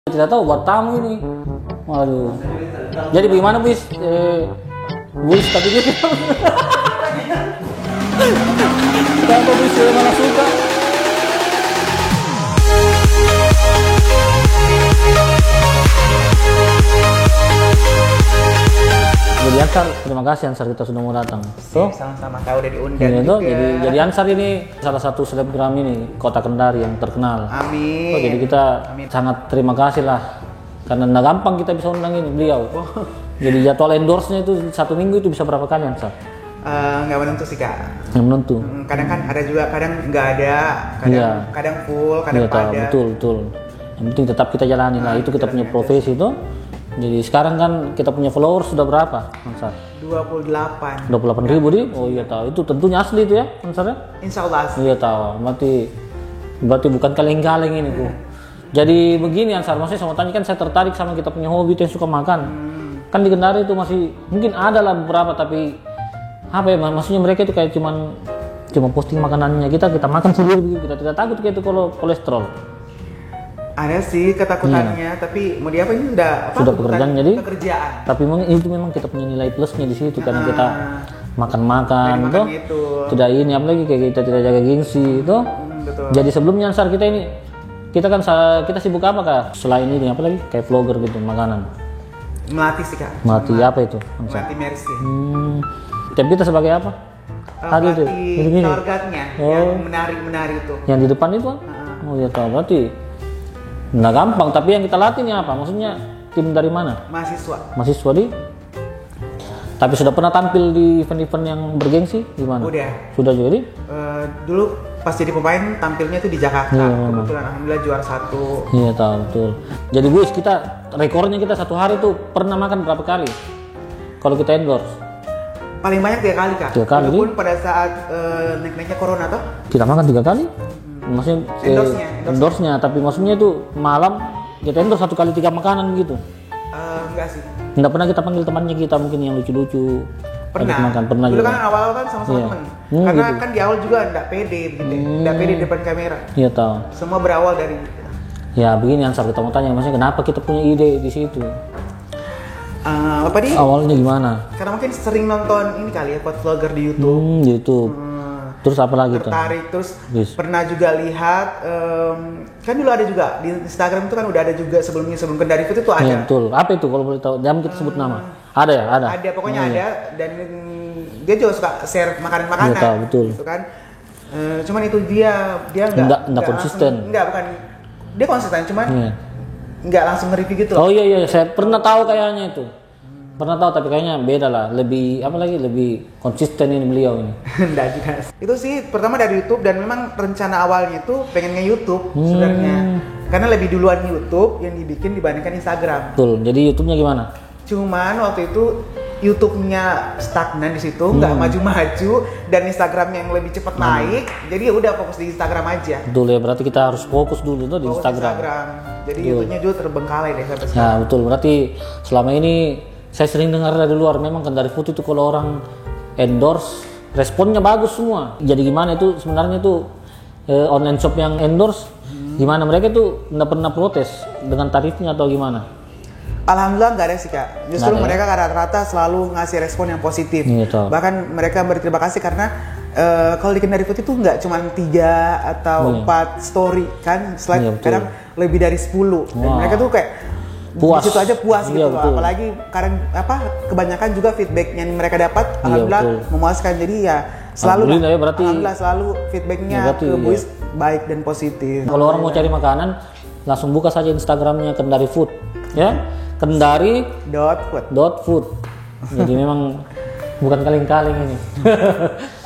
Tidak tahu buat tamu ini. Waduh. Jadi bagaimana bis? Bis tapi dia kenapa bis malah suka? Jadi Ansar, terima kasih Ansar kita sudah mau datang. Tuh, sama-sama tahu udah diundang gitu. juga. Jadi Ansar ini salah satu selebgram ini kota Kendari yang terkenal. Amin. Jadi kita sangat terima kasih lah karena nggak gampang kita bisa undang ini beliau. Jadi jadwal endorse-nya itu 1 minggu itu bisa berapa kali Ansar? Nggak menentu sih kak. Nggak menentu. Kadang kan ada juga, kadang nggak ada, kadang full, Iya, kadang padat. betul. Yang penting tetap kita jalani lah. Itu kita punya profesi itu. Jadi sekarang kan kita punya followers sudah berapa, Ansar? 28. 28.000 di? Oh iya tahu. Itu tentunya asli itu ya, Ansar ya? Insya Allah asli. Iya tahu. Berarti bukan kaleng-kaleng ini Bu. Jadi begini Ansar, maksudnya saya mau tanya kan saya tertarik sama kita punya hobi yang suka makan. Kan di Kendari itu masih mungkin ada lah beberapa tapi apa ya maksudnya mereka itu kayak cuma posting makanannya kita makan sendiri begitu. Kita tidak takut kayak itu kalau kolesterol. Ada sih ketakutannya, tapi mau diapa ini sudah pekerjaan jadi pekerjaan. Tapi itu memang kita punya nilai plusnya di situ karena kita makan tuh tidak ini apalagi kayak kita tidak jaga gengsi itu. Betul. Jadi sebelumnya Ansar kita kita sibuk apa kak selain ini apalagi kayak vlogger gitu makanan? Melatih sih kak. Melatih apa itu Ansar? Melatih mercy. Tiap kita sebagai apa? Tadi itu targetnya yang menari itu. Yang di depan itu kan? Oh ya tahu berarti. Nggak gampang, tapi yang kita latih ini apa? Maksudnya tim dari mana? Mahasiswa di? Tapi sudah pernah tampil di event-event yang bergengsi? Gimana? Sudah juga di? Dulu pas jadi pemain tampilnya itu di Jakarta. Kebetulan alhamdulillah juara 1. Iya tahu betul. Jadi Gus rekornya kita satu hari tuh pernah makan berapa kali? Kalau kita endorse? Paling banyak 3 kali kak. 3 kali. Walaupun pada saat naik-naiknya corona tuh? Kita makan 3 kali? Maksudnya endorse-nya, tapi maksudnya itu malam kita endorse 1 kali 3 makanan gitu. Enggak sih. Enggak pernah kita panggil temannya kita mungkin yang lucu-lucu. Pernah Dulu juga. Kan awal kan sama-sama temen. Karena gitu. Kan di awal juga enggak pede begitu. Enggak pede di depan kamera. Iya tahu. Semua berawal dari ya begini Ansar kita mau tanya maksudnya kenapa kita punya ide di situ? Apa di? Awalnya gimana? Karena mungkin sering nonton ini kali ya vlogger di YouTube. YouTube. Terus apa lagi tuh? Tertarik terus pernah juga lihat kan dulu ada juga di Instagram itu kan udah ada juga sebelum Kendari Food itu ada. Iya betul. Apa itu kalau boleh tahu? Jangan kita sebut nama. Ada ya? Ada. Ada pokoknya ada dan dia juga suka share makanan-makanan. Iya tahu betul. Gitu kan. Cuman itu dia enggak konsisten. Bukan. Dia konsisten cuman enggak langsung nge-review gitu. Oh iya saya pernah tahu kayaknya itu. Pernah tahu tapi kayaknya beda lah, lebih konsisten ini beliau ini. Enggak juga. Itu sih pertama dari YouTube dan memang rencana awalnya itu pengen nge-YouTube sebenarnya. Karena lebih duluan YouTube yang dibikin dibandingkan Instagram. Betul. Jadi YouTube-nya gimana? Cuman waktu itu YouTube-nya stagnan di situ, nggak maju-maju dan Instagram yang lebih cepat naik. Jadi ya udah fokus di Instagram aja. Betul ya, berarti kita harus fokus dulu tuh di Instagram. Jadi YouTube-nya juga terbengkalai deh sampai sekarang. Ya betul. Berarti selama ini saya sering dengar dari luar memang Kendari Food itu kalau orang endorse responnya bagus semua. Jadi gimana itu sebenarnya itu online shop yang endorse gimana mereka itu nggak pernah protes dengan tarifnya atau gimana? Alhamdulillah nggak ada sih kak. Justru mereka rata-rata selalu ngasih respon yang positif. Bahkan mereka berterima kasih karena kalau di Kendari Food itu nggak cuma 3 atau 4 story kan, slide kadang lebih dari 10. Dan mereka tuh kayak puas. Di situ aja puas gitu. Apalagi kadang kebanyakan juga feedback yang mereka dapat alhamdulillah memuaskan. Jadi ya selalu alhamdulillah selalu feedbacknya ke Buis baik dan positif. Kalau orang mau cari makanan langsung buka saja Instagramnya Kendari Food ya. Kendari.food. Jadi memang bukan kaleng-kaleng ini.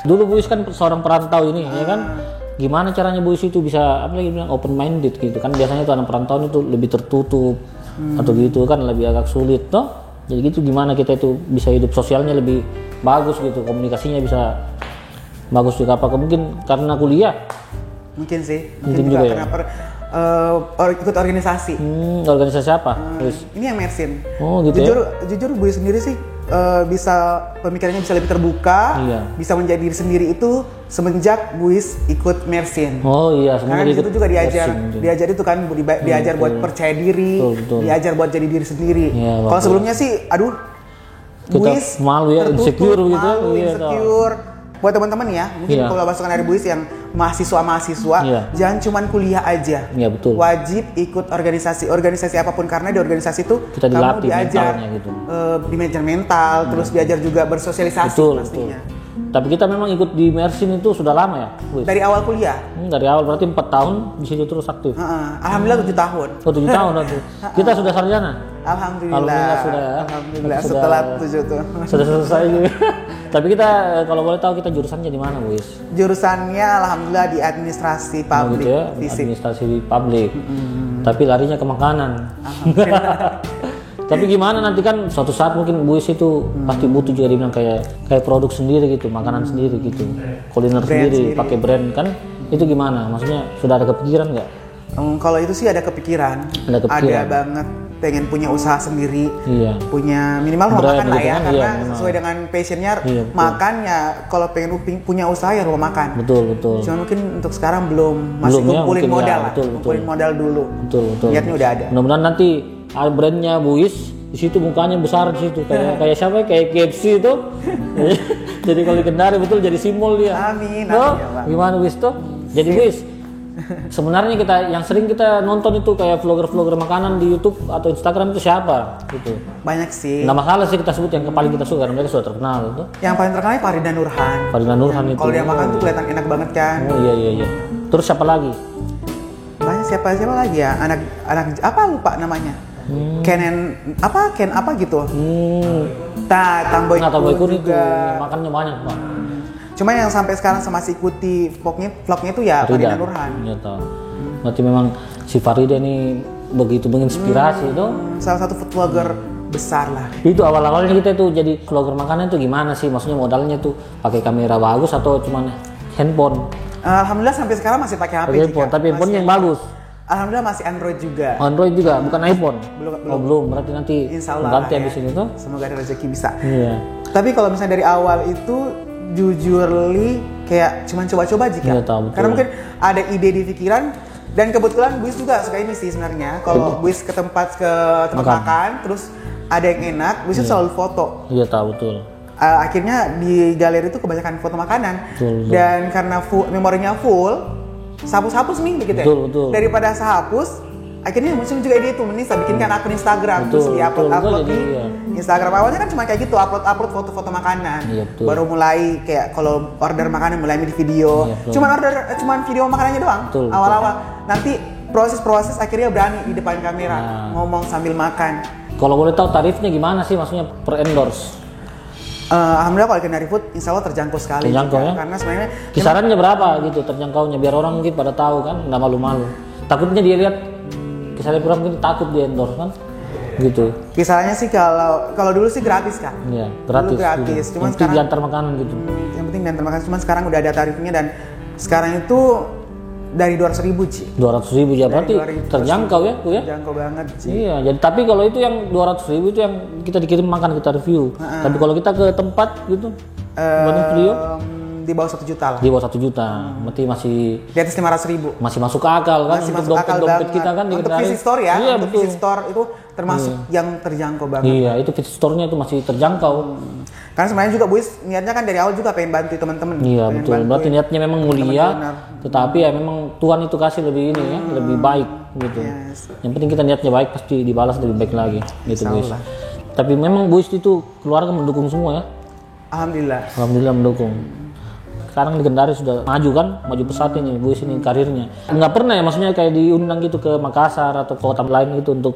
Dulu Buis kan seorang perantau ini ya kan. Gimana caranya Buis itu bisa bilang open minded gitu kan, biasanya itu anak perantau itu lebih tertutup atau gitu kan lebih agak sulit toh. Jadi gitu gimana kita itu bisa hidup sosialnya lebih bagus gitu, komunikasinya bisa bagus juga. Apakah mungkin karena kuliah? Mungkin sih. Mungkin juga ya. ikut organisasi. Organisasi apa? Ini yang Mersin. Oh gitu jujur Buis sendiri sih bisa pemikirannya bisa lebih terbuka, bisa menjadi diri sendiri itu semenjak Buis ikut Mersin. Oh iya, karena di situ juga diajar itu kan, diajar buat percaya diri, diajar buat jadi diri sendiri. Kalau sebelumnya sih, aduh, Buis malu ya, insecure gitu. Insecure. Buat teman-teman ya, mungkin kalau masukan dari Buis yang mahasiswa, jangan cuman kuliah aja. Iya betul. Wajib ikut organisasi apapun, karena di organisasi itu kita kamu dilatih diajar gitu. Di manajemen mental, terus diajar juga bersosialisasi pastinya. Tapi kita memang ikut di Mersin itu sudah lama ya, Buis? Dari awal kuliah? Dari awal, berarti 4 tahun di situ terus aktif? Alhamdulillah 7 tahun. Oh 7 tahun waktu. Kita sudah sarjana? Alhamdulillah sudah ya. Alhamdulillah setelah 7 tuh. Sudah selesai juga. Tapi kita kalau boleh tahu kita jurusannya di mana, Buis? Jurusannya alhamdulillah di administrasi publik. Gitu ya, administrasi publik. Tapi larinya ke makanan. Tapi gimana nanti kan suatu saat mungkin Buis itu pasti butuh juga dibilang kayak produk sendiri gitu, makanan sendiri gitu, kuliner sendiri, pakai brand kan, itu gimana? Maksudnya sudah ada kepikiran nggak? Kalau itu sih ada kepikiran. Ada banget, pengen punya usaha sendiri, punya minimal rumah makan lah ya, kan? Karena sesuai dengan passionnya makan ya. Kalau pengen punya usaha ya rumah makan. Betul. Cuma mungkin untuk sekarang masih kumpulin modal lah, kumpulin modal dulu. Betul. Niatnya udah ada. Mudah-mudahan nanti brandnya Buis di situ mukanya besar di situ kayak siapa? Kayak KFC itu. Jadi kalau di Kendari betul jadi simbol dia. Amin. Gimana Buis tuh? Jadi Buis, sebenarnya yang sering kita nonton itu kayak vlogger makanan di YouTube atau Instagram itu siapa gitu? Banyak sih. Nggak masalah sih kita sebut yang paling kita suka karena mereka sudah terkenal itu. Yang paling terkenal Farida Nurhan. Itu. Kalau dia makan tuh kelihatan enak banget kan. Oh iya. Terus siapa lagi? Banyak siapa lagi ya? Anak apa lupa namanya? Ken apa gitu. Tamboy Kun juga. Makannya banyak, Pak. Cuma yang sampai sekarang masih ikuti vlognya itu ya Farida Nurhan. Iya tahu. Berarti memang si Farida ini begitu menginspirasi itu. Salah satu food vlogger besar lah. Itu awal-awalnya kita tuh jadi vlogger makanan itu gimana sih? Maksudnya modalnya tuh pakai kamera bagus atau cuman handphone? Alhamdulillah sampai sekarang masih pakai HP. Tapi handphone yang bagus. Alhamdulillah masih Android juga. Android juga, bukan iPhone. Belum. Berarti nanti ganti habis ini tuh. Semoga ada rezeki bisa. Iya. Tapi kalau misalnya dari awal itu jujurly kayak cuman coba-coba aja kan. Karena mungkin ada ide di pikiran dan kebetulan Buis juga suka ini sih sebenarnya. Kalau Buis ke tempat makan, terus ada yang enak, Buis selalu foto. Iya tahu betul. Akhirnya di galeri itu kebanyakan foto makanan. Betul. Dan karena memorinya full, hapus nih gitu ya. Betul. Daripada hapus, akhirnya muncul juga ide itu, mending saya bikinkan akun Instagram, terus di-upload di Instagram. Awalnya kan cuma kayak gitu, upload foto-foto makanan. Baru mulai kayak kalau order makanan mulai di video. Cuman video makanannya doang. Awal-awal. Nanti proses akhirnya berani di depan kamera ngomong sambil makan. Kalau boleh tahu tarifnya gimana sih, maksudnya per endorse? Alhamdulillah kalau Kendari Food insya Allah terjangkau sekali. Ya? Karena sebenarnya kisarannya berapa gitu terjangkaunya biar orang mungkin pada tahu kan, nggak malu-malu. Takutnya dia lihat kisarannya kurang, mungkin takut di endorse kan gitu. Kisarannya sih kalau dulu sih gratis kan. Iya, gratis. Gitu. Cuman sekarang diantar makanan gitu. Yang penting diantar makanan, cuman sekarang udah ada tarifnya dan sekarang itu dari 200.000 Ci. 200.000 ya, berarti terjangkau ya, Bu ya? Terjangkau banget Ci. Iya, jadi tapi kalau itu yang 200.000 itu yang kita dikirim makan, kita review. Tapi kalau kita ke tempat gitu, video di bawah 1 juta lah. Di bawah 1 juta, berarti masih di atas 500.000. Masih masuk akal kan, masih untuk dompet kita kan. Untuk visit store ya, iya, untuk visit store itu termasuk yang terjangkau banget. Iya, itu visit store-nya itu masih terjangkau. Karena sebenarnya juga Buis niatnya kan dari awal juga pengen bantu teman-teman. Iya betul. Berarti niatnya memang mulia, tetapi ya memang Tuhan itu kasih lebih ini ya, lebih baik gitu. Yang penting kita niatnya baik, pasti dibalas lebih baik lagi gitu Buis. Tapi memang Buis itu keluarga mendukung semua ya. Alhamdulillah mendukung. Sekarang di Kendari sudah maju kan, maju pesat ini Buis ini karirnya. Nggak pernah ya, maksudnya kayak diundang gitu ke Makassar atau kota lain gitu untuk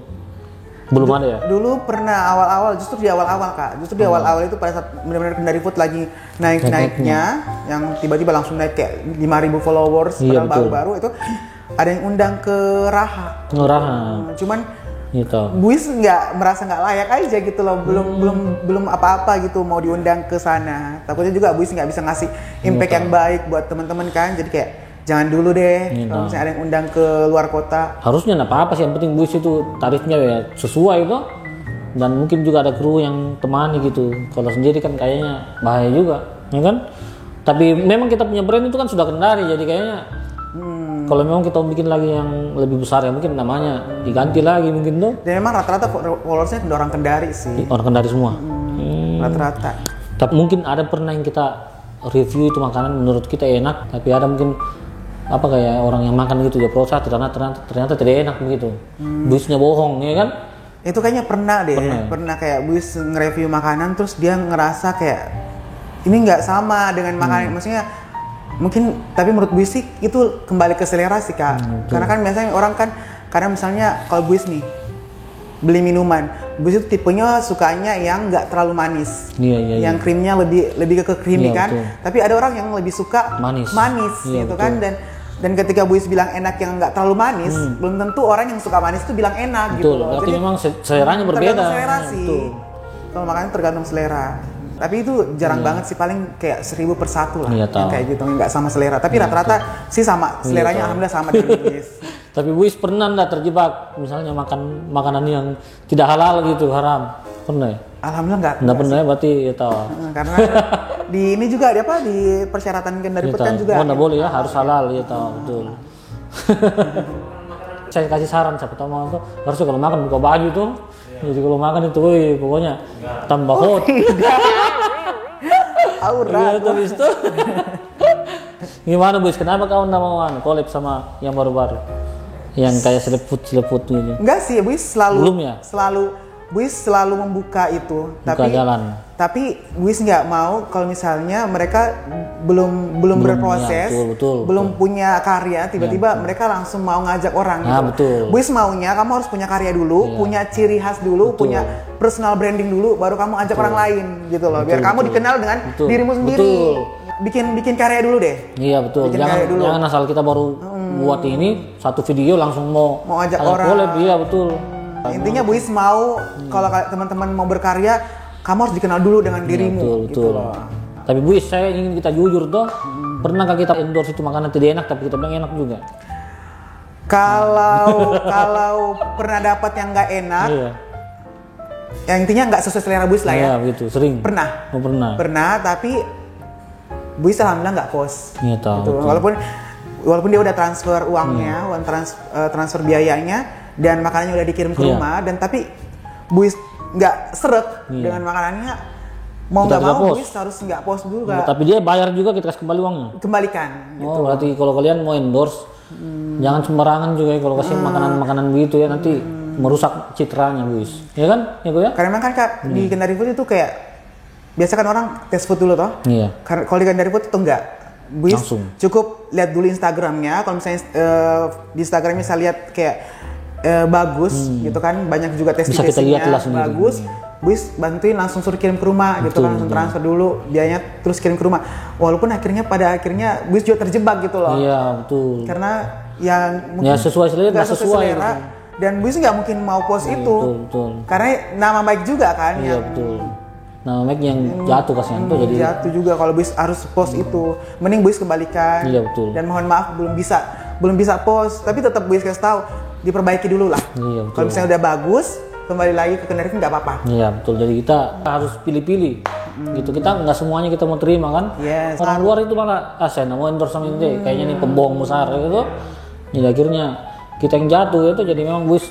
belum ada ya? Dulu pernah awal-awal, justru di awal-awal Kak. Justru di awal-awal itu pada saat benar-benar Kendari Food lagi naik-naiknya, yang tiba-tiba langsung naik kayak 5.000 followers, padahal baru-baru itu ada yang undang ke Raha. Cuman gitu. Buis merasa nggak layak aja gitu loh, belum apa-apa gitu mau diundang ke sana. Takutnya juga Buis nggak bisa ngasih impact yang baik buat teman-teman kan, jadi kayak jangan dulu deh kalau misalnya ada yang undang ke luar kota. Harusnya nggak apa-apa sih, yang penting Buis itu tarifnya ya sesuai itu, dan mungkin juga ada kru yang temani gitu. Kalau sendiri kan kayaknya bahaya juga, ya kan? Tapi memang kita punya brand itu kan sudah Kendari, jadi kayaknya kalau memang kita bikin lagi yang lebih besar ya mungkin namanya diganti lagi mungkin tuh. Dan memang rata-rata followersnya orang Kendari sih. Orang Kendari semua. Rata-rata. Tapi mungkin ada pernah yang kita review itu makanan menurut kita enak, tapi ada mungkin apa kayak orang yang makan gitu ya proses ternyata tidak enak begitu. Buisnya bohong, ya kan? Itu kayaknya pernah deh. Pernah kayak Buis nge-review makanan terus dia ngerasa kayak ini nggak sama dengan makanan, maksudnya mungkin, tapi menurut Buis sih itu kembali ke selera sih Kak. Karena kan biasanya orang kan, karena misalnya kalau Buis nih beli minuman, Buis itu tipenya sukanya yang nggak terlalu manis, yang krimnya lebih ke creamy kan. Betul. Tapi ada orang yang lebih suka manis gitu kan, dan ketika Buis bilang enak yang nggak terlalu manis, belum tentu orang yang suka manis itu bilang enak gitu. Berarti jadi memang seleranya berbeda. Tergantung selera sih. Kalau makannya tergantung selera. Tapi itu jarang banget sih, paling kayak 1000 per 1 lah. Yang kayak gitu, nggak sama selera. Tapi rata-rata sih sama seleranya, alhamdulillah sama dengan Buis. Tapi Buis pernah nggak terjebak misalnya makan makanan yang tidak halal gitu, haram? Pernah ya? Alhamdulillah nggak pernah ya, berarti ya tahu. Karena di ini juga ada apa, di persyaratan Kendari Food kan juga. Oh nggak boleh ya, harus halal ya tahu, betul. Saya kasih saran, siapa tahu mau tuh harusnya kalau makan buka baju tuh. Jadi kalau makan itu, pokoknya tambah hot. Aura. Terus itu. Gimana Buis? Kenapa kau nggak mau collab sama yang baru-baru? Yang kayak seleput gitu? Enggak sih, Buis selalu. Belum ya? Buis selalu membuka itu. Buka jalan. Tapi Buis nggak mau kalau misalnya mereka belum berproses, ya, betul, belum punya karya, tiba-tiba mereka langsung mau ngajak orang gitu. Betul. Buis maunya kamu harus punya karya dulu, punya ciri khas dulu, punya personal branding dulu, baru kamu ajak orang lain gitu loh. Biar kamu dikenal dengan dirimu sendiri. Bikin karya dulu deh. Iya betul. Jangan asal kita baru buat ini satu video langsung mau ajak orang. Collab, iya betul. Intinya Buis mau kalau teman-teman mau berkarya, kamu harus dikenal dulu dengan dirimu. Betul. Tapi Buis, saya ingin kita jujur toh, pernahkah kita endorse itu makanan tidak enak tapi kita bilang enak juga? Kalau pernah dapat yang nggak enak, yang intinya nggak sesuai selera Buis lah ya. Iya begitu, sering. Pernah. Pernah, tapi Buis alhamdulillah nggak post. Iya tahu. Gitu. Walaupun dia udah transfer uangnya, transfer biayanya, dan makanannya udah dikirim ke rumah, dan tapi Buis nggak seret dengan makanannya, mau nggak mau Buis harus nggak post dulu. Tapi dia bayar juga, kita kasih kembali uangnya. Kembalikan. Gitu. Berarti kalau kalian mau endorse, jangan sembarangan juga ya kalau kasih makanan begitu ya, nanti merusak citranya Buis. Ya kan? Ya Bu ya? Karena memang kan Kak, di Kendari Food itu kayak biasa kan orang tes food dulu toh. Iya. Kalau di Kendari Food itu enggak. Buis cukup lihat dulu Instagramnya. Kalau misalnya di Instagramnya saya lihat kayak bagus gitu kan, banyak juga testing-testingnya bagus. Buis bantuin langsung suruh kirim ke rumah gitu kan, langsung transfer dulu biayanya terus kirim ke rumah. Walaupun pada akhirnya Buis juga terjebak gitu loh. Iya betul. Karena yang mungkin sesuai selera gitu. Dan Buis nggak mungkin mau post itu. Betul. Karena nama baik juga kan. Iya betul. Nama baik yang jatuh kasihan tuh jadi. Jatuh juga kalau Buis harus post itu. Mending Buis kembalikan. Iya betul. Dan mohon maaf belum bisa post, tapi tetap Buis kasih tahu diperbaiki dulu lah. Iya betul. Kalau misalnya udah bagus, kembali lagi ke Kendari nggak apa-apa. Iya betul. Jadi kita harus pilih-pilih. Gitu, kita nggak semuanya kita mau terima kan. Yes. Orang luar itu malah saya mau endorse sama ini, kayaknya nih pembohong besar gitu. Jadi akhirnya kita yang jatuh itu, jadi memang Buis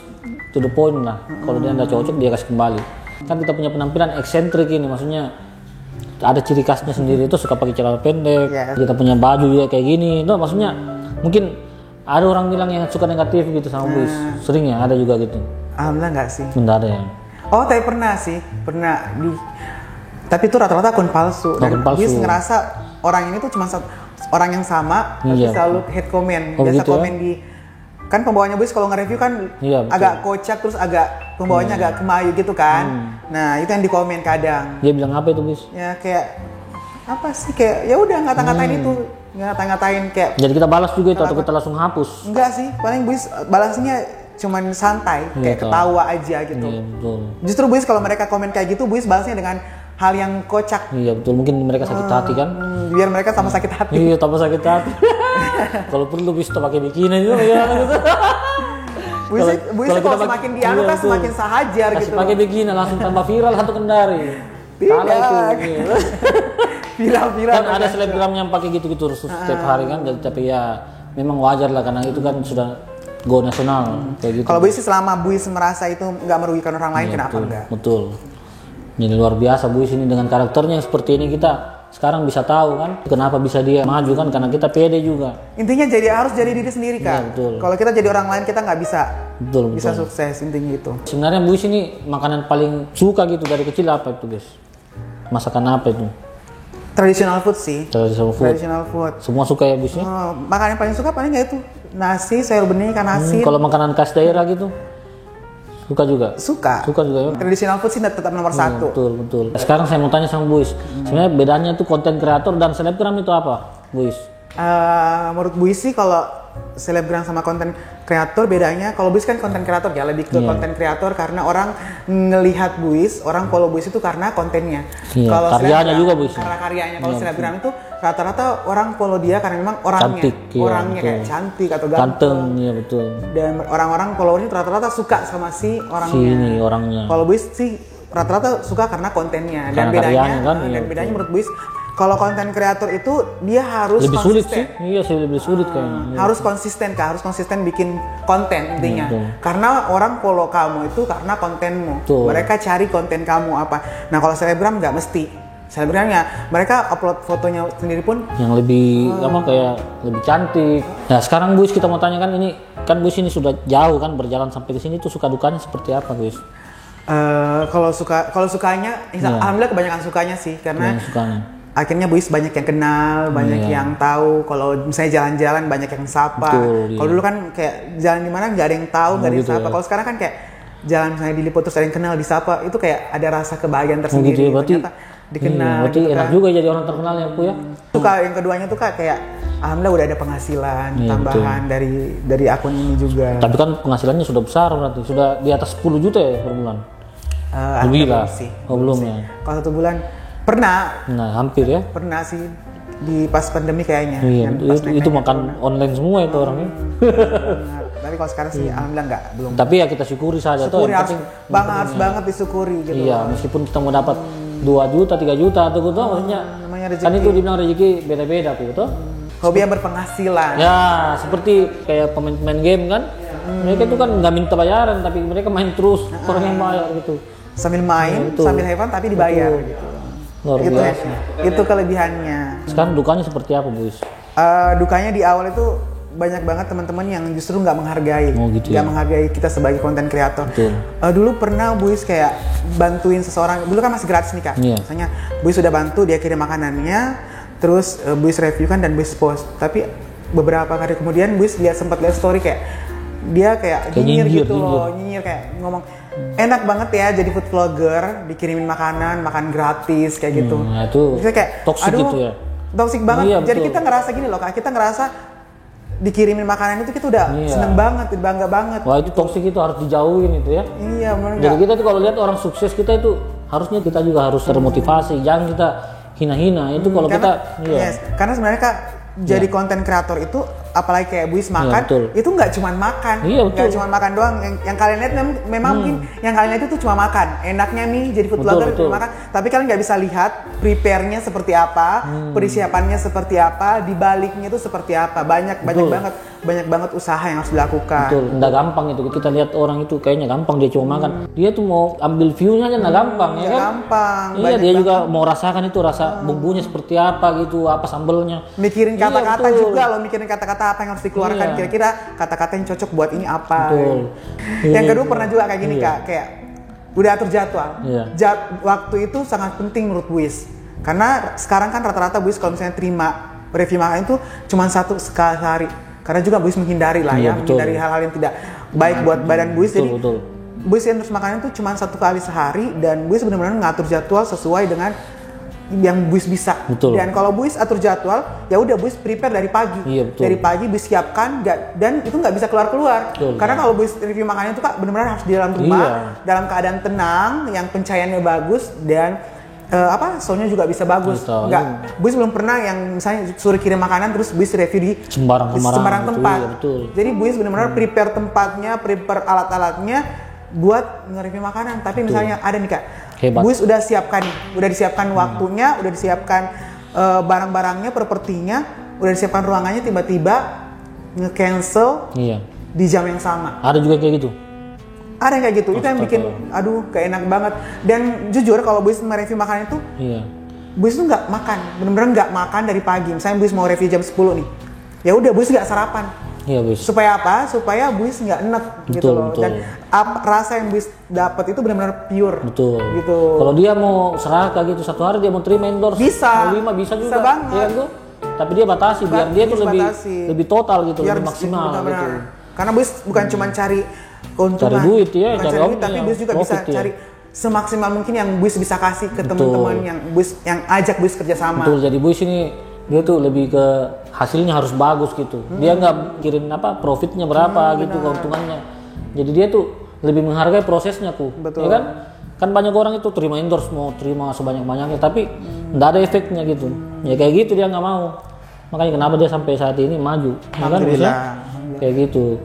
to the point lah. Kalau dia nggak cocok dia kasih kembali. Kan kita punya penampilan eksentrik ini, maksudnya ada ciri khasnya sendiri, itu suka pakai celana pendek. Kita punya baju juga kayak gini. Itu maksudnya mungkin ada orang bilang yang suka negatif gitu sama Buis. Sering ya, ada juga gitu. Alhamdulillah nggak sih. Enggak ada ya. Oh, tapi pernah tapi itu rata-rata akun palsu. Dan Buis ngerasa orang ini tuh cuma orang yang sama, tapi selalu hate comment. Biasa komen di, kan pembawanya Buis kalau nge-review kan agak kocak, terus agak pembawanya agak kemayu gitu kan. Nah, itu yang dikomen kadang. Dia bilang apa itu Buis? Ya kayak apa sih, kayak ya udah ngata-ngatain itu. Ngata-ngatain kayak. Jadi kita balas juga itu atau kita langsung hapus? Enggak sih, paling Buis balasnya cuman santai, kayak ketawa aja gitu. Iya, betul. Justru Buis kalau mereka komen kayak gitu, Buis balasnya dengan hal yang kocak. Iya betul, mungkin mereka sakit hati kan? Biar mereka sama sakit hati. Iya, tambah sakit hati. Kalau perlu bisa pakai bikini juga ya gitu. Buisnya kalau semakin dianu kan semakin sahajar gitu. Pakai bikini langsung tambah viral satu Kendari. Kalah itu. Viral-viral. Kan ada selebgram yang pakai gitu-gitu setiap hari kan, tapi ya memang wajar lah karena itu kan sudah go nasional kayak gitu. Kalau Buis selama Buis merasa itu nggak merugikan orang lain, kenapa enggak? Betul. Ini luar biasa Buis ini dengan karakternya yang seperti ini, kita sekarang bisa tahu kan kenapa bisa dia maju kan, karena kita pede juga. Intinya harus jadi diri sendiri kan. Ya, kalau kita jadi orang lain kita nggak bisa betul. Sukses, intinya itu. Sebenarnya Buis ini makanan paling suka gitu dari kecil apa itu guys? Masakan apa itu? Traditional food sih. Traditional food. Semua suka ya Buis? Makanan paling suka paling nggak itu nasi, sayur bening, ikan asin. Kalau makanan khas daerah gitu? Suka juga? Suka juga ya. Traditional food sih tetap nomor satu. Betul. Sekarang saya mau tanya sama Buis, sebenarnya bedanya tuh konten kreator dan selebgram itu apa, Buis? Menurut Buis sih kalau selebgram sama konten kreator bedanya, kalau Buis kan konten kreator ya, lebih ke konten kreator karena orang ngelihat Buis, orang follow Buis itu karena kontennya. Kalau karyanya juga Buis. Karena karyanya. Kalau selebgram itu rata-rata orang follow dia karena memang orangnya, orangnya kayak cantik atau ganteng. Iya betul. Dan orang-orang followernya rata-rata suka sama si orangnya. Orangnya. Kalau Buis sih rata-rata suka karena kontennya. Dan bedanya, kan, bedanya menurut Buis, kalau konten kreator itu dia harus lebih konsisten. Sulit sih. Iya sih lebih sulit kayaknya. Harus konsisten Kak, harus konsisten bikin konten intinya. Karena orang follow kamu itu karena kontenmu. Mereka cari konten kamu apa. Nah kalau selebgram nggak mesti. Selebgramnya mereka upload fotonya sendiri pun yang lebih kayak lebih cantik. Nah sekarang Buis kita mau tanya kan, ini kan Buis ini sudah jauh kan berjalan sampai ke sini, tuh suka dukanya seperti apa Buis? Kalau sukanya, alhamdulillah kebanyakan sukanya sih karena akhirnya Buis banyak yang kenal, banyak yang tahu. Kalau misalnya jalan-jalan banyak yang sapa. Kalau dulu kan kayak jalan di mana nggak ada yang tahu, nggak ada yang sapa. Kalau sekarang kan kayak jalan misalnya diliput terus ada yang kenal, disapa, itu kayak ada rasa kebahagiaan tersendiri. Ternyata dikenal. Berarti gitu enak juga jadi orang terkenal ya Bu ya. Suka yang keduanya tuh kayak alhamdulillah udah ada penghasilan tambahan dari akun ini juga. Tapi kan penghasilannya sudah besar berarti, sudah di atas 10 juta ya per bulan. Lebih lah. Belum ya. Kalau 1 bulan pernah. Nah, hampir ya. Pernah sih di pas pandemi kayaknya. Iya, itu makan online semua itu orangnya. Tapi kalau sekarang sih alhamdulillah belum. Tapi ya kita syukuri saja tuh. Harus banget disyukuri gitu. Iya, meskipun kita mau dapat 2 juta, 3 juta atau gitu, maksudnya kan itu dibilang rezeki beda-beda gitu. Hobi yang berpenghasilan. Ya, seperti kayak pemain game kan. Mereka itu kan nggak minta bayaran, tapi mereka main terus, orang yang bayar gitu. Sambil main, sambil have fun tapi dibayar gitu. Luar biasa. Itu kelebihannya. Sekarang dukanya seperti apa, Buis? Dukanya di awal itu banyak banget teman-teman yang justru nggak menghargai, nggak menghargai kita sebagai konten kreator. Dulu pernah Buis kayak bantuin seseorang, dulu kan masih gratis nih Kak. Misalnya Buis sudah bantu, dia kirim makanannya, terus Buis review kan dan Buis post. Tapi beberapa hari kemudian Buis sempat lihat story kayak dia kayak nyinyir gitu loh, nyinyir kayak ngomong enak banget ya jadi food vlogger, dikirimin makanan, makan gratis kayak gitu. Itu kayak toxic gitu ya. Toxic banget. Iya, jadi kita ngerasa gini loh Kak, kita ngerasa dikirimin makanan itu kita udah seneng banget, bangga banget. Wah itu toksik, itu harus dijauhin itu ya. Iya benar. Jadi kita tuh kalau lihat orang sukses kita itu harusnya kita juga harus termotivasi, jangan kita hina-hina itu kalau kita. Karena sebenarnya Kak jadi konten kreator itu apalagi kayak Buis makan, itu nggak cuma makan, nggak cuma makan doang. Yang kalian lihat memang mungkin yang kalian lihat itu cuma makan, enaknya nih jadi food vlogger cuma makan, tapi kalian nggak bisa lihat prepare-nya seperti apa, persiapannya seperti apa, di baliknya itu seperti apa. Banyak banget usaha yang harus dilakukan. Betul, nggak gampang itu. Kita lihat orang itu kayaknya gampang, dia cuma makan, dia tuh mau ambil view-nya aja nggak gampang ya kan? Gampang. Iya, dia juga mau rasakan itu rasa bumbunya seperti apa gitu, apa sambelnya. Mikirin kata-kata juga loh, mikirin kata-kata apa yang harus dikeluarkan, kira-kira kata-kata yang cocok buat ini apa. Yang kedua pernah juga kayak gini Kak, kayak udah atur jadwal. Waktu itu sangat penting menurut Buis, karena sekarang kan rata-rata Buis kalau misalnya terima review makanan itu cuma 1 sekali sehari, karena juga Buis menghindari lah menghindari hal-hal yang tidak baik buat badan Buis. Jadi Buis yang terus makanan itu cuma 1 kali sehari, dan Buis benar-benar ngatur jadwal sesuai dengan yang Buis bisa. Dan kalau Buis atur jadwal, ya udah Buis prepare dari pagi. Dari pagi Buis siapkan, dan itu nggak bisa keluar-keluar. Karena kalau Buis review makanan itu Kak benar-benar harus di dalam rumah, dalam keadaan tenang, yang pencahayaannya bagus, dan soundnya juga bisa bagus. Gitu. Enggak, Buis belum pernah yang misalnya suruh kirim makanan terus Buis review di sembarang tempat. Iya, betul. Jadi Buis benar-benar prepare tempatnya, prepare alat-alatnya buat nge-review makanan. Tapi misalnya ada nih Kak, Buis udah disiapkan waktunya, udah disiapkan barang-barangnya, propertinya, udah disiapkan ruangannya, tiba-tiba nge-cancel di jam yang sama. Ada juga kayak gitu? Ada yang kayak gitu, itu yang bikin, aduh gak enak banget. Dan jujur kalau Buis mereview makanan itu, Buis tuh nggak makan, bener-bener nggak makan dari pagi. Misalnya Buis mau review jam 10 nih, ya udah Buis nggak sarapan. Iya, Buis. Supaya apa? Supaya Buis nggak enek gitu loh. Betul. Dan rasa yang Buis dapat itu benar-benar pure. Betul. Gitu. Kalau dia mau serakah gitu satu hari dia mau terima endorse. Bisa. Mau 5 bisa juga. Bisa banget. Iya kan tuh? Tapi dia batasi biar dia tuh lebih total gitu, biar lebih maksimal gitu. Karena Buis bukan cuma cari keuntungan, cari duit ya, cari duit, tapi Buis juga bisa cari semaksimal mungkin yang Buis bisa kasih ke teman-teman yang ajak Buis kerjasama. Betul, jadi Buis ini dia tuh lebih ke hasilnya harus bagus gitu. Dia nggak mikirin profitnya berapa gitu, keuntungannya. Jadi dia tuh lebih menghargai prosesnya tuh. Betul. Ya kan? Kan banyak orang itu terima endorse mau terima sebanyak-banyaknya tapi nggak ada efeknya gitu. Ya kayak gitu dia nggak mau. Makanya kenapa dia sampai saat ini maju. Ya kan bisa? Kayak gitu.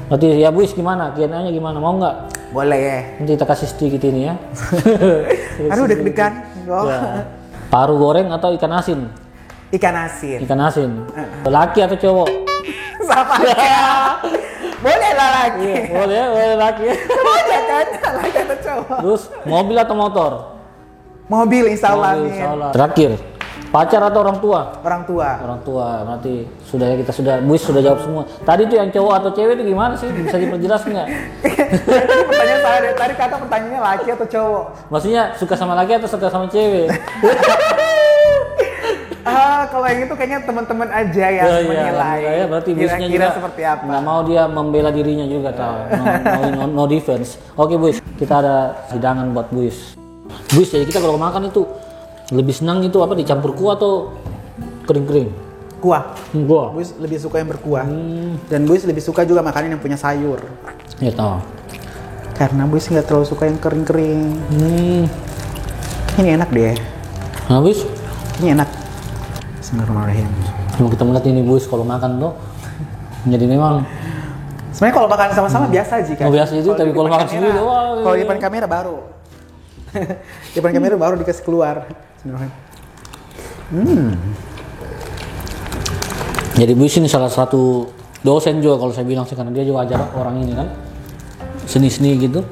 Berarti ya Buis gimana? Kiananya gimana? Mau nggak? Boleh ya. Nanti kita kasih sedikit ini ya. Aduh deg-degan. Ya. Paru goreng atau ikan asin? Ikan asin. Ikan asin. Laki atau cowok? Sama aja. Boleh lah laki. Boleh laki. Sama aja kan, laki atau cowok. Terus mobil atau motor? Mobil insya Allah. Terakhir, pacar atau orang tua? Orang tua. Orang tua, berarti sudah ya Buis sudah jawab semua. Tadi tuh yang cowok atau cewek itu gimana sih? Bisa diperjelas nggak? Tadi pertanyaan salah deh. Tadi kata pertanyaannya laki atau cowok? Maksudnya suka sama laki atau suka sama cewek? Kalau yang itu kayaknya teman-teman aja yang menilai. Ya, berarti Buisnya juga seperti apa? Nggak mau dia membela dirinya juga tahu. No defense. Oke Buis, kita ada hidangan buat Buis. Buis, jadi kita kalau makan itu lebih senang itu dicampur kuah atau kering-kering? Kuah. Kuah. Buis lebih suka yang berkuah. Dan Buis lebih suka juga makanan yang punya sayur. Ya tahu. Karena Buis nggak terlalu suka yang kering-kering. Ini enak deh. Nah Buis? Ini enak. Bismillahirrahmanirrahim. Kalau kita melihat ini Buis kalau makan tuh, jadi memang. Sebenarnya kalau makan sama-sama biasa aja kan. Biasa itu, tapi kalau makan sendiri, kalau di depan kamera baru. Di depan kamera baru dikasih keluar. Jadi Buis ini salah satu dosen juga kalau saya bilang sih, karena dia juga ajar orang ini kan seni-seni gitu.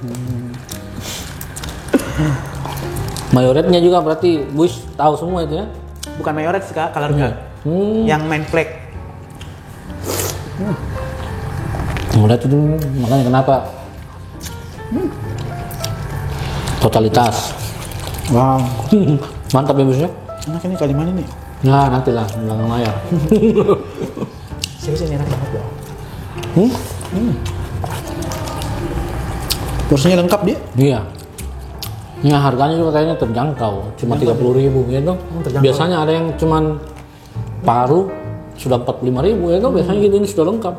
Mayoretnya juga berarti Buis tahu semua itu ya? Bukan mayoret sih Kak, colornya. Yang main flag. Mayoret itu makanya kenapa? Totalitas. Wow. Mantap ya Buis ya? Enak ini kali mana nih? Nah nantilah belakang layar. Serius ini enak banget loh. Porsinya lengkap dia? Iya. Ya harganya juga kayaknya terjangkau, cuma 30.000 gitu. Biasanya ada yang cuman paru sudah 45.000 ya kan, biasanya gitu, ini sudah lengkap.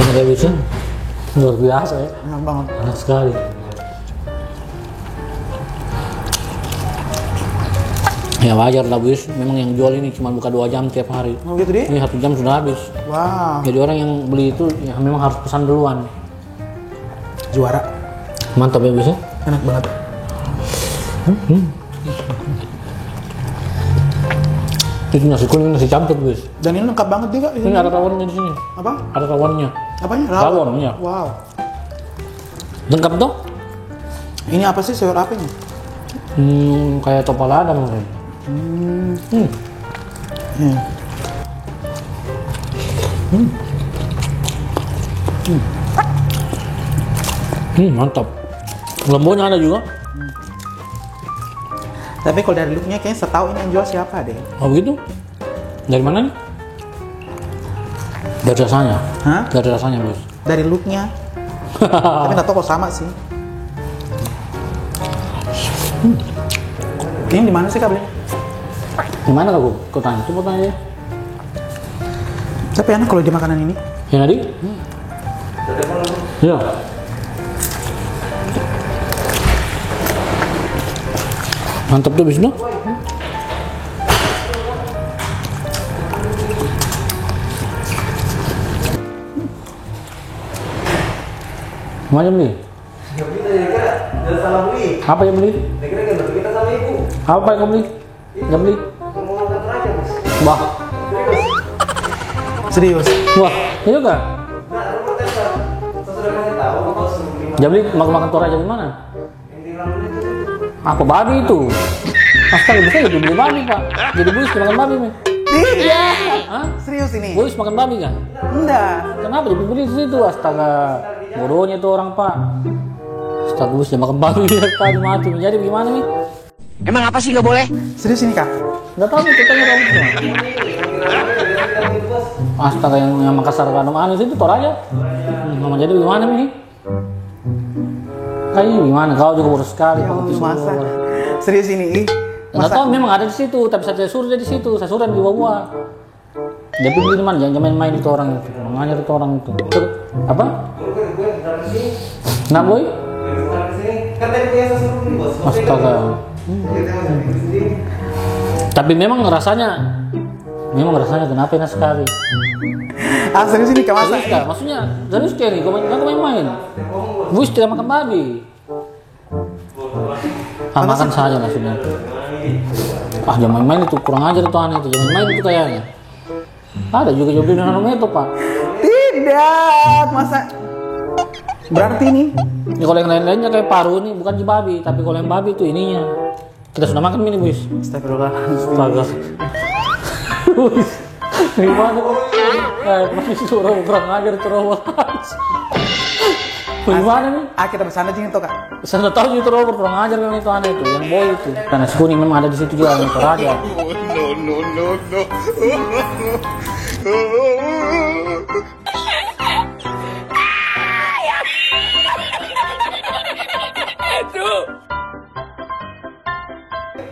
Ini kayak bisa luar biasa ya. Enak banget. Enak sekali. Ya wajar lah Buis, memang yang jual ini cuma buka 2 jam tiap hari. Oh gitu deh? Ini 1 jam sudah habis. Wow. Jadi orang yang beli itu ya memang harus pesan duluan. Juara. Mantap ya Buis ya? Enak banget. Itu nasi kuning, nasi campur Buis. Dan ini lengkap banget juga. Ini ada rawonnya di sini. Apa? Ada rawonnya. Apanya? Rawon, ya. Wow. Lengkap tuh? Ini apa sih, sayur apa ini? Kayak topalada mungkin. Mantap. Lembunya ada juga. Tapi kalau dari looknya kayaknya setahu ini yang jual siapa deh. Oh begitu? Dari mana nih? Dari rasanya. Hah? Dari rasanya Bos. Dari looknya. Tapi nggak tahu kok sama sih. Ini di mana sih Kak beli? Di mana Kak? Kau tanya, coba tanya ya. Tapi enak kalau di makanan ini. Yang tadi? Iya. Mantap tuh Wisnu. Mana beli? Apa yang beli? Apa yang beli? Nggak beli? Wah. Serius? Wah, ini juga? Jadi makan Toraja di mana? Apa babi itu? Astaga, bisa jadi beli babi pak? Jadi buis makan babi nih? Tidak. Hah? Serius ini? Buis makan babi kan? Enggak. Kenapa jadi beli di situ? Astaga, bodohnya tuh orang pak. Astaga, buis makan babi pak mati. Jadi gimana nih? Emang apa sih nggak boleh? Serius ini kak? Nggak tahu nih, kita nggak tahu. Astaga, yang Makassar Bandung anu itu Toraja. Jadi gimana nih? Kayak gimana? Kau juga boros sekali. Masa? Serius ini? Nggak tahu, memang ada di situ, tapi saya suruh dia di situ, saya suruh di bawah. Dia pilih di mana? Jangan main-main itu orang itu, namanya itu orang itu. Apa? Nah boy? Astaga. Tapi memang rasanya kenapa enak sekali. Ah serius ini kak masa? Serius kak? Maksudnya serius kayak nih, kau main-main. Buis tidak makan babi. Ah makan saja maksudnya. Ah jangan main-main itu, kurang ajar itu aneh itu, jangan main itu kayaknya. Ada juga di nanometer pak. Tidak, masa? Berarti ini? Ya kalau yang lain-lainnya kayak paru nih, bukan di babi, tapi kalau yang babi itu ininya. Kita sudah makan ini buis. Astagfirullah. Astaga. Gimana kok? Masih suruh kurang ajar terowongan. Gimana nih? Ah kita bersana sini tuh kak. Saya udah tahu itu Robert kurang ajar kan itu aneh itu, yang boy itu. Karena nasi kuning memang ada di situ juga yang Toraja.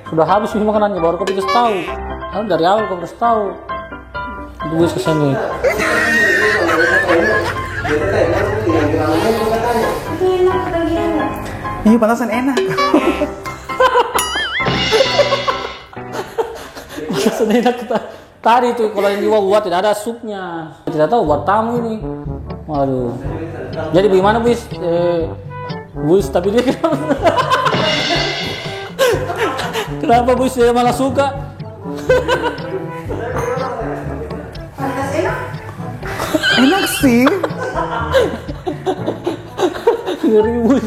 Sudah habis nih makanannya, baru kau dikasih tahu. Lalu dari awal kau harus tahu. Gue kesini. Iya pantasan enak. Pantasan enak kita. Tadi itu kalau yang di bawah tidak ada supnya. Tidak tahu buat tamu ini. Waduh. Jadi bagaimana Buis? Buis tapi dia kenapa Buis dia malah suka? Enak sih. Ngeri Buis.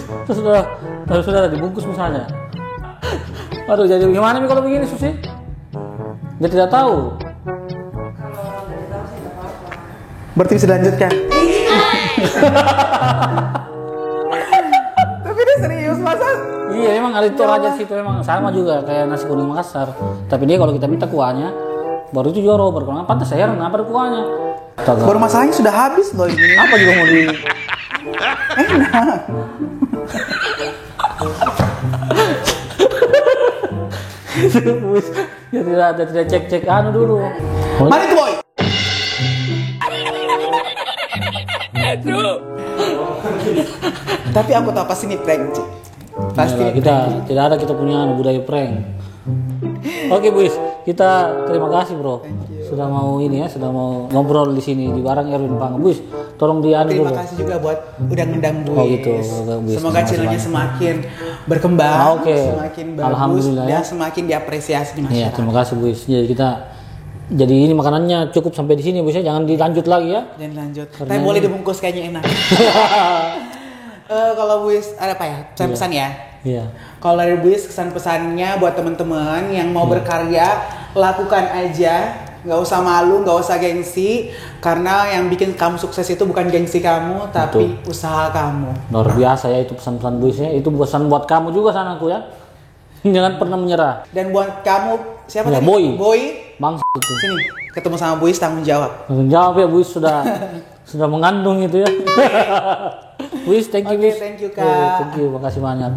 Terus sudah dibungkus misalnya. Aduh, jadi gimana nih kalau begini Susi? Dia tidak tahu. Berarti bisa dilanjutkan. Tapi dia serius masa? Iya, memang ada itu Raja situ memang sama juga kayak nasi kuning Makassar. Tapi dia kalau kita minta kuahnya, baru itu juga Robert. Kalau nggak pantas saya heran apa ada kuahnya. Baru masalahnya sudah habis loh ini. Apa juga mau di? Enak. Ya tidak cek anu dulu. Mari itu boy. Tapi aku tahu pasti ini prank Ci. Pasti Ya, kita tidak ada kita punya budaya prank. Oke Buis, kita terima kasih bro. Sudah mau ini ya, sudah mau ngobrol di sini di barang Erwin Pang. Buis, tolong dianu dulu. Terima kasih juga buat udah ngundang Buis. Oh gitu, Buis. Semoga channelnya semakin berkembang, semakin bagus Alhamdulillah dan ya. semakin diapresiasi di Iya, masyarakat. terima kasih Buis. Jadi ini makanannya cukup sampai di sini Buis ya, jangan dilanjut lagi ya. Dan lanjut. Tapi boleh dibungkus kayaknya enak. Kalau Buis ada apa ya? Pesan-pesan ya. Iya. Kalau dari Buis kesan-pesannya buat teman-teman yang mau berkarya, lakukan aja, nggak usah malu, nggak usah gengsi, karena yang bikin kamu sukses itu bukan gengsi kamu, tapi usaha kamu. Luar biasa ya itu pesan-pesan Buis ya. Itu pesan buat kamu juga sanaku ya. Jangan pernah menyerah. Dan buat kamu siapa Ya, tadi? Boy. Boy. Bang itu. Sini, ketemu sama Buis tanggung jawab. Tanggung jawab ya Buis sudah mengandung itu ya. Buis, thank you Buis. Thank you Kak. Thank you, makasih banyak.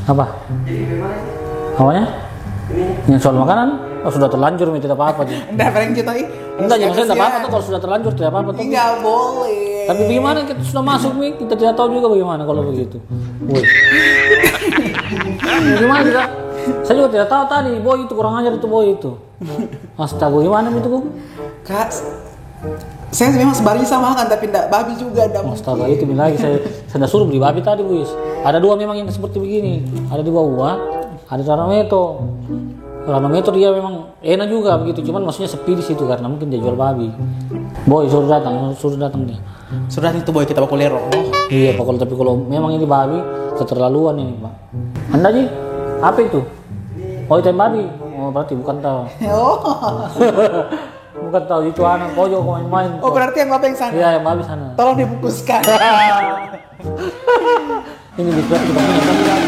Apa? Apanya? Yang soal makanan? Oh sudah terlanjur, tidak apa-apa sih. Enggak prank kita ih. Enggak, ya maksudnya tidak apa-apa tuh kalau sudah terlanjur, tidak apa-apa tuh. Enggak boleh. Tapi bagaimana kita sudah masuk nih, kita tidak tahu juga bagaimana kalau begitu. Woi. Gimana sih kak? Saya juga tidak tahu tadi, boy itu kurang ajar itu boy itu. Astaga, gimana itu kok? Kak, saya memang sebenarnya sama kan, tapi tidak babi juga. Astaga, itu bilang lagi saya suruh beli babi tadi, Buis. Ada dua memang yang seperti begini. Ada di bawah, ada Ranometo. Ranometo dia memang enak juga begitu, cuman maksudnya sepi di situ karena mungkin dia jual babi. Boy suruh datang dia. Sudah itu boy kita bakulero. Iya, tapi kalau memang ini babi keterlaluan ini, Pak. Anda Ji, apa itu? Oh, itu yang babi. Oh, berarti bukan tahu. Oh. Bukan tahu itu anak pojok main-main. Oh, berarti yang babi yang sana. Iya, yang babi sana. Tolong dibungkuskan. Ini bisa kita punya kan.